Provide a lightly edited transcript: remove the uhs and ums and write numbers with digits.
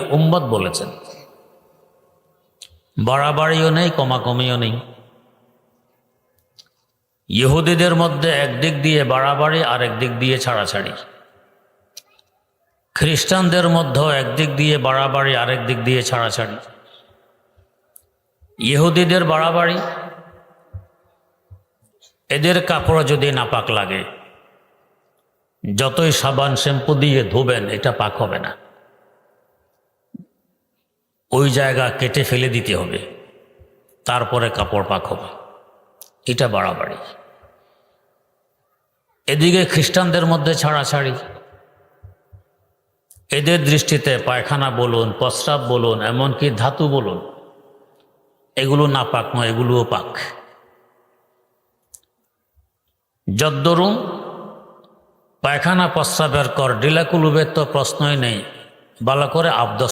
উম্মত বলেছেন। বাড়াবাড়িও নেই, কমাকমিও নেই। ইহুদিদের মধ্যে একদিক দিয়ে বাড়াবাড়ি, আরেক দিক দিয়ে ছাড়াছাড়ি। খ্রিস্টানদের মধ্যেও একদিক দিয়ে বাড়াবাড়ি, আরেক দিক দিয়ে ছাড়াছাড়ি। ইহুদিদের বাড়াবাড়ি, এদের কাপড় যদি নাপাক লাগে, যতই সাবান শ্যাম্পু দিয়ে ধোবেন এটা পাক হবে না, ওই জায়গা কেটে ফেলে দিতে হবে, তারপরে কাপড় পাক হবে। এটা বাড়াবাড়ি। এদিকে খ্রিস্টানদের মধ্যে ছাড়াছাড়ি। এদের দৃষ্টিতে পায়খানা বলুন, প্রস্রাব বলুন, এমনকি ধাতু বলুন, এগুলো নাপাক নয়, এগুলোও পাক। যদ্দরুন পায়খানা প্রস্রাবের কর ডিলাকুলুবের তো প্রশ্নই নেই, ভালো করে আবদ